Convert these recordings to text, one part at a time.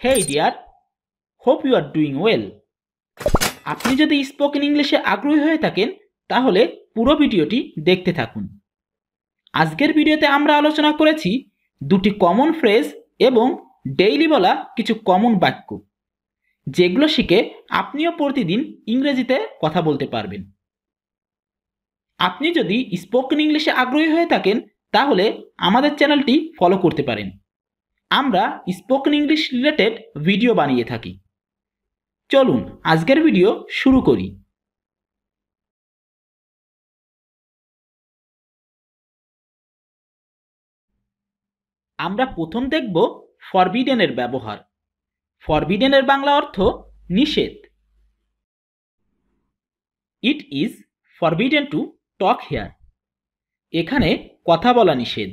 Hey dear, hope you are doing well. আপনি যদি spoken ইংলিশে আগ্রহী হয়ে থাকেন তাহলে পুরো ভিডিওটি দেখতে থাকুন। আজকের ভিডিওতে আমরা আলোচনা করেছি দুটি কমন ফ্রেজ এবং ডেইলি বলা কিছু কমন বাক্য, যেগুলো শিখে আপনিও প্রতিদিন ইংরেজিতে কথা বলতে পারবেন। আপনি যদি স্পোকেন ইংলিশে আগ্রহী হয়ে থাকেন তাহলে আমাদের চ্যানেলটি ফলো করতে পারেন। আমরা স্পোকেন ইংলিশ রিলেটেড ভিডিও বানিয়ে থাকি। চলুন আজকের ভিডিও শুরু করি। আমরা প্রথম দেখব ফরবিডেনের ব্যবহার। ফরবিডেনের বাংলা অর্থ নিষেধ। It is forbidden to talk here. এখানে কথা বলা নিষেধ।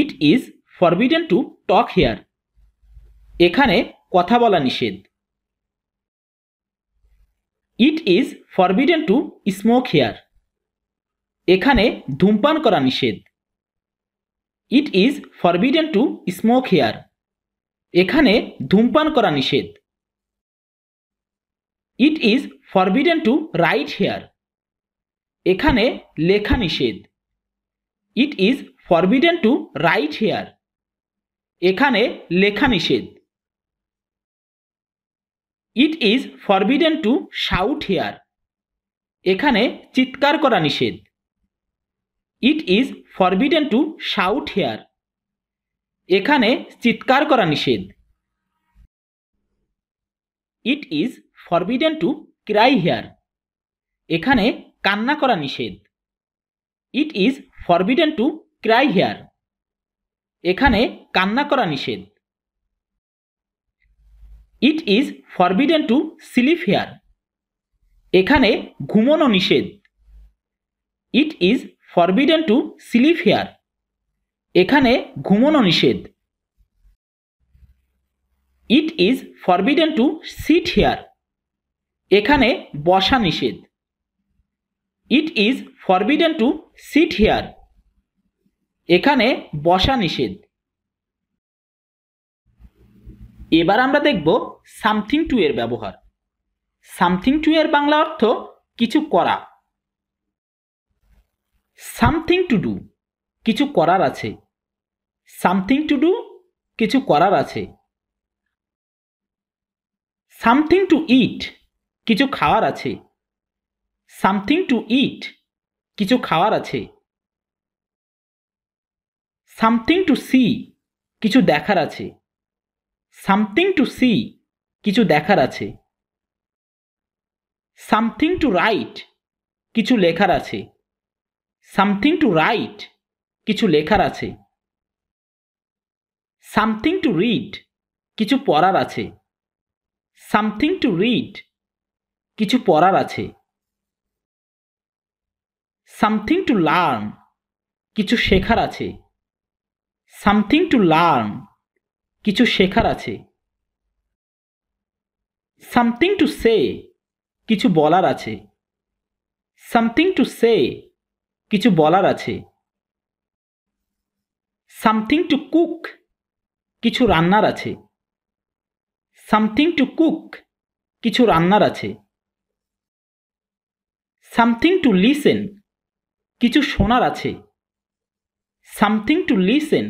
It is forbidden to talk here. এখানে কথা বলা নিষেধ। It is forbidden to smoke here. এখানে ধূমপান করা নিষেধ। It is forbidden to smoke here. এখানে ধূমপান করা নিষেধ। It is forbidden to write here. এখানে লেখা নিষেধ। It is forbidden to write here. এখানে লেখা নিষেধ। It is forbidden to shout here. এখানে চিৎকার করা নিষেধ। It is forbidden to shout here. এখানে চিৎকার করা নিষেধ। It is forbidden to cry here. এখানে কান্না করা নিষেধ। It is forbidden to cry here. এখানে কান্না করা নিষেধ। It is forbidden to sleep here. এখানে ঘুমানো নিষেধ। It is forbidden to sleep here. এখানে ঘুমানো নিষেধ। It is forbidden to sit here. এখানে বসা নিষেধ। It is forbidden to sit here. এখানে বসা নিষেধ। এবার আমরা দেখব সামথিং টু এর ব্যবহার। সামথিং টু এর বাংলা অর্থ কিছু করা। সামথিং টু ডু কিছু করার আছে। সামথিং টু ডু কিছু করার আছে। সামথিং টু ইট কিছু খাওয়ার আছে। সামথিং টু ইট কিছু খাওয়ার আছে। সামথিং টু সি কিছু দেখার আছে। সামথিং টু সি কিছু দেখার আছে। সামথিং টু রাইট কিছু লেখার আছে। সামথিং টু রাইট কিছু লেখার আছে। সামথিং টু রিড কিছু পড়ার আছে। সামথিং টু রিড কিছু পড়ার আছে। সামথিং টু লার্ন কিছু শেখার আছে। সামথিং টু লার্ন কিছু শেখার আছে। সামথিং টু সে কিছু বলার আছে। সামথিং টু সে কিছু বলার আছে। সামথিং টু কুক কিছু রান্নার আছে। সামথিং টু কুক কিছু রান্নার আছে। সামথিং টু লিসেন কিছু শোনার আছে। সামথিং টু লিসেন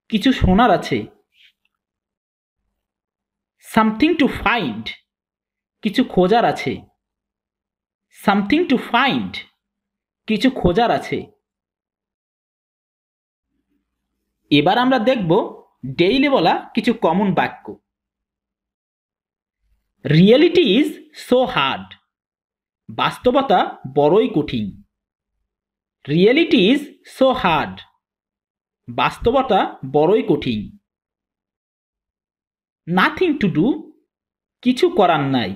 কিছু শোনার আছে। সামথিং টু ফাইন্ড কিছু খোঁজার আছে। সামথিং টু ফাইন্ড কিছু খোঁজার আছে। এবার আমরা দেখব ডেইলি বলা কিছু কমন বাক্য। Reality is so hard. বাস্তবতা বড়ই কঠিন। Reality is so hard. বাস্তবতা বড়ই কঠিন। নাথিং টু ডু কিছু করার নাই।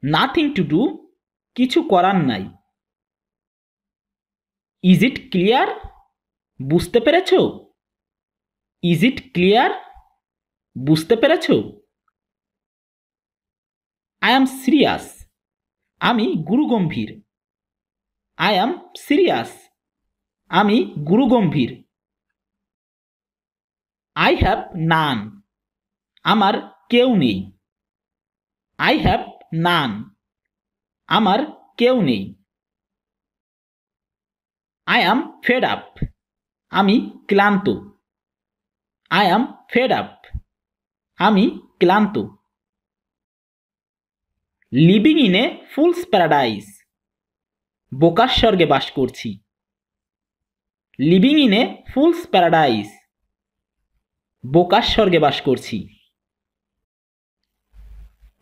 নাথিং টু ডু কিছু করার নাই। ইজ ইট ক্লিয়ার বুঝতে পেরেছ? ইজ ইট ক্লিয়ার বুঝতে পেরেছ? আই অ্যাম সিরিয়াস আমি গুরুগম্ভীর। আই অ্যাম সিরিয়াস আমি গুরুগম্ভীর। আই হ্যাভ নান আমার কেউ নেই। I have none. আমার কেউ নেই। I am fed up. আমি ক্লান্ত। I am fed up. আমি ক্লান্ত। Living in a fool's paradise. বোকার স্বর্গে বাস করছি। Living in a fool's paradise. বোকার স্বর্গে বাস করছি।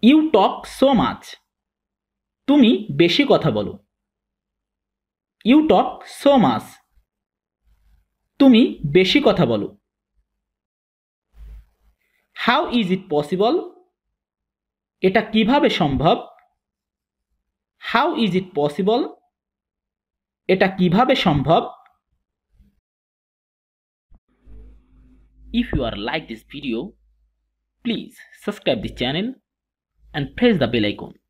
You talk so much. তুমি বেশি কথা বলো। You talk so much. তুমি বেশি কথা বলো। How is it possible? এটা কিভাবে সম্ভব? How is it possible? এটা কিভাবে সম্ভব? If you are like this video, please subscribe this channel and press the bell icon.